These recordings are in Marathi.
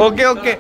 Okay okay.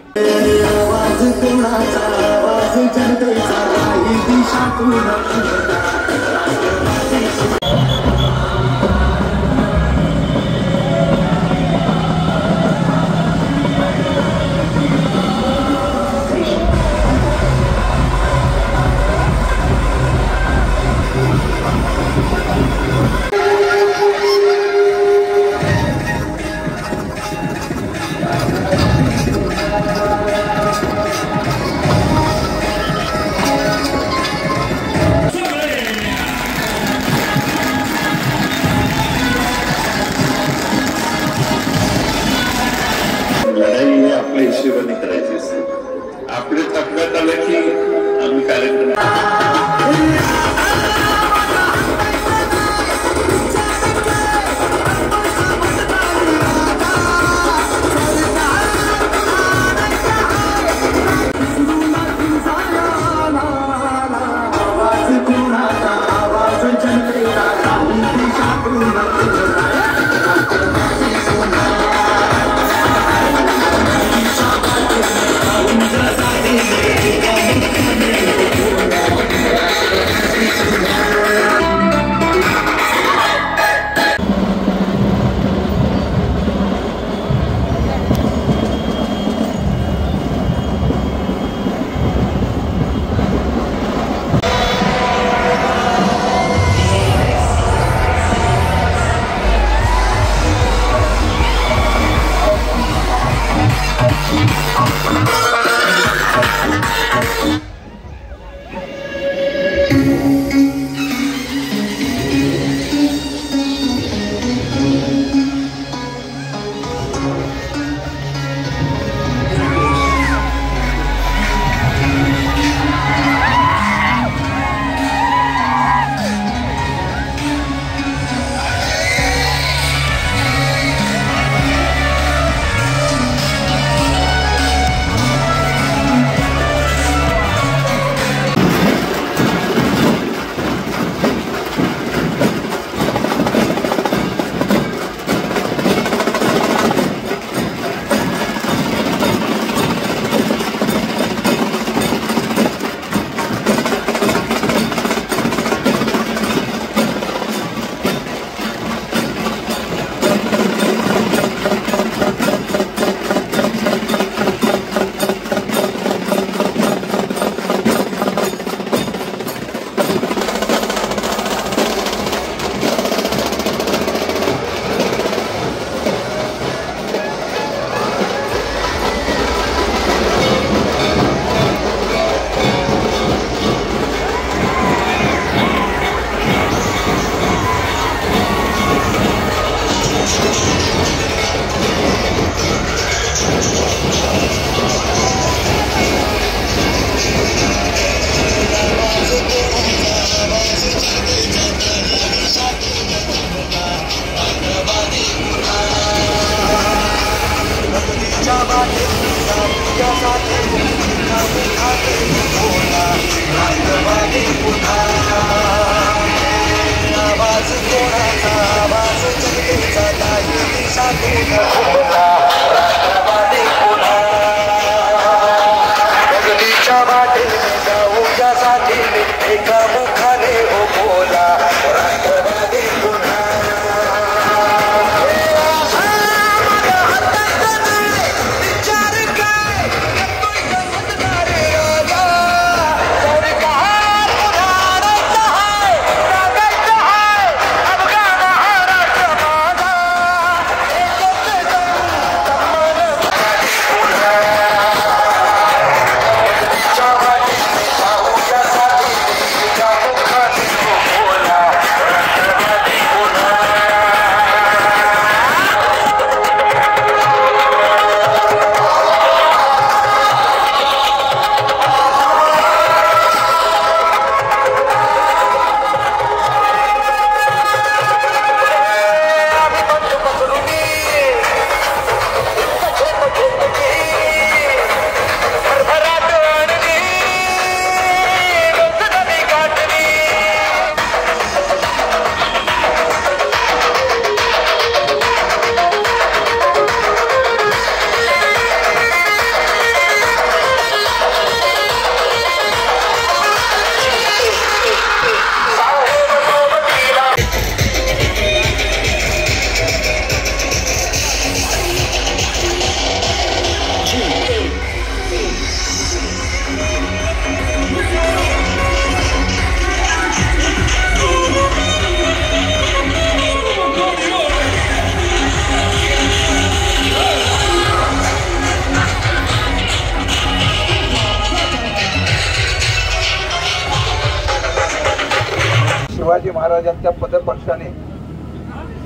शिवाजी महाराजांच्या पदस्पर्शाने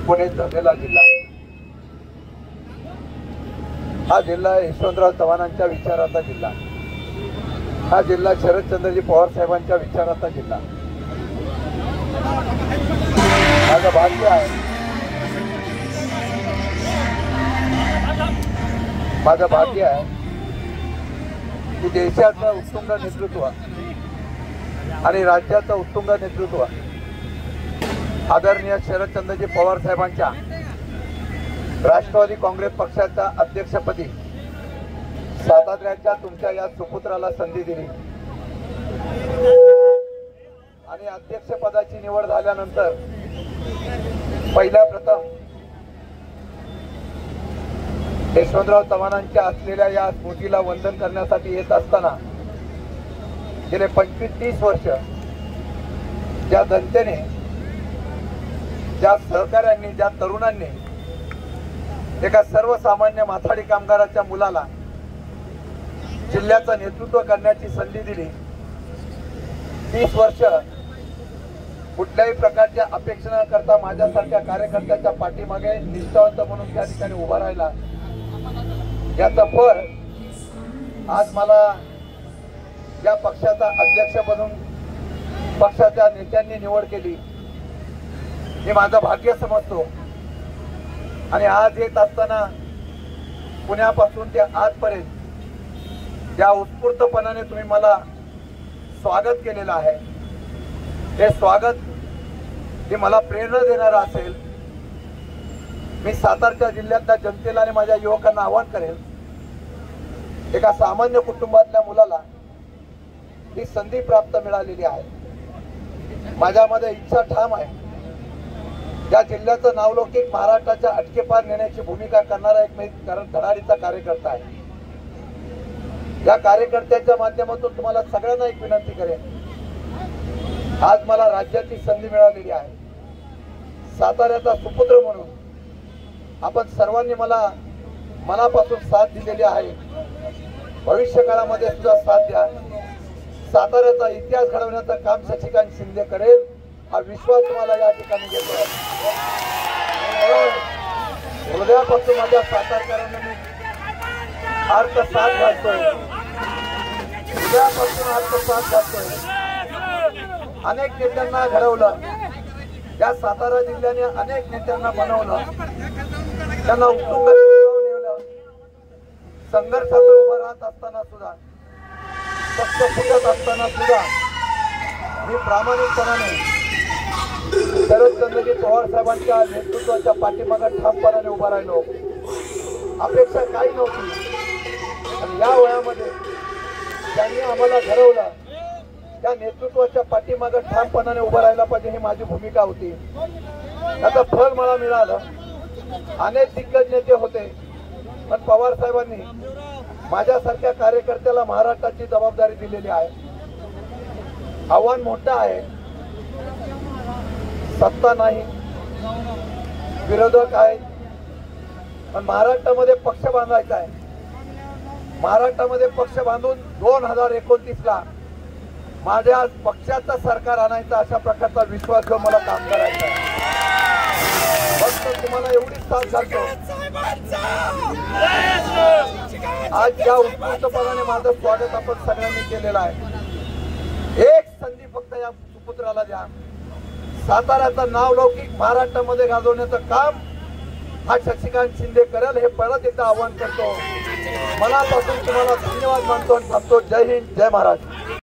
पुणे झालेला जिल्हा हा जिल्हा यशवंतराव चव्हाणांच्या विचाराचा जिल्हा, हा जिल्हा शरदचंद्रजी पवार साहेबांच्या विचाराचा जिल्हा. माझं भाग्य आहे, माझं भाग्य आहे की देशाचं उत्तुंग नेतृत्व आणि राज्याचं उत्तुंग नेतृत्व आदरणीय शरदचंद्रजी पवार साहेबांच्या राष्ट्रवादी काँग्रेस पक्षाच्या अध्यक्षपदी साताऱ्याच्या तुमच्या या सुपुत्राला संधी दिली आणि अध्यक्षपदाची निवड झाल्यानंतर पहिल्या प्रथम यशवंतराव चव्हाणांच्या असलेल्या या स्मृतीला वंदन करण्यासाठी येत असताना गेले 25-30 वर्ष ज्या जनतेने, ज्या सहकाऱ्यांनी, ज्या तरुणांनी एका सर्वसामान्य माथाडी कामगाराच्या मुलाला जिल्ह्याचं नेतृत्व करण्याची संधी दिली, 30 वर्ष कुठल्याही प्रकारच्या अपेक्षा न करता माझ्यासारख्या कार्यकर्त्याच्या पाठीमागे निष्ठावंत म्हणून त्या ठिकाणी उभा राहिला, याचं फळ आज मला या पक्षाचा अध्यक्ष बनून पक्षाच्या नेत्यांनी निवड केली, हे माझं भाग्य समजतो. आणि आज येत असताना पुण्यापासून ते आजपर्यंत ज्या उत्स्फूर्तपणाने तुम्ही मला स्वागत केलेलं आहे, हे स्वागत हे मला प्रेरणा देणारं असेल. मी सातारच्या जिल्ह्यातल्या जनतेला आणि माझ्या युवकांना आवाहन करेल, एका सामान्य कुटुंबातल्या मुलाला ही संधी प्राप्त मिळालेली आहे. माझ्यामध्ये इच्छा ठाम आहे, या जिल्ह्याचं नावलौकिक महाराष्ट्राच्या अटकेपार नेण्याची भूमिका करणारा एक मी धडाडीचा कार्यकर्ता आहे. या कार्यकर्त्याच्या माध्यमातून तुम्हाला सगळ्यांना एक विनंती करेन, आज मला राज्याची संधी मिळालेली आहे. साताऱ्याचा सुपुत्र म्हणून आपण सर्वांनी मला मनापासून साथ दिलेली आहे. भविष्य काळामध्ये सुद्धा साथ द्या. साताऱ्याचा इतिहास घडवण्याचं काम शशिकांत शिंदे करेल, हा विश्वास तुम्हाला या ठिकाणी देतो. हृदयापासून माझ्या सातारकरांना मी अर्थ साथ घालतोय, हृदयापासून अर्थ साथ घालतोय. अनेक नेत्यांना घडवलं, या सातारा जिल्ह्याने अनेक नेत्यांना बनवलं, त्यांना उत्तुंग नेलं. संघर्षात उभं राहत असताना सुद्धा, पक्ष फुटत असताना सुद्धा मी प्रामाणिकपणाने शरदचंद्रजी पवार साहेबांच्या नेतृत्वाच्या पाठीमागे ठामपणाने उभा राहिलो. अपेक्षा काही नव्हती, आणि या वयामध्ये त्यांनी आम्हाला घडवलं, त्या नेतृत्वाच्या पाठीमागे ठामपणाने उभं राहायला पाहिजे, ही माझी भूमिका होती. त्याचं फळ मला मिळालं. अनेक दिग्गज नेते होते, पण पवार साहेबांनी माझ्यासारख्या कार्यकर्त्याला महाराष्ट्राची जबाबदारी दिलेली आहे. आव्हान मोठं आहे, सत्ता नाही, विरोधक आहेत, पण महाराष्ट्रामध्ये पक्ष बांधायचा आहे. महाराष्ट्रामध्ये पक्ष बांधून 2029ला माझ्या पक्षाचं सरकार आणायचं, अशा प्रकारचा विश्वास घेऊन मला काम करायचं आहे. फक्त तुम्हाला एवढीच साथ घालतो, आज या उत्स्फूर्तपणाने माझं स्वागत आपण सगळ्यांनी केलेलं आहे. एक संधी फक्त या सुपुत्राला द्या. साताऱ्याचं नावलौकिक महाराष्ट्रामध्ये गाजवण्याचं काम हा शशिकांत शिंदे करेल, हे परत एकदा आवाहन करतो. मनापासून तुम्हाला धन्यवाद मानतो आणि थांबतो. जय हिंद, जय महाराष्ट्र.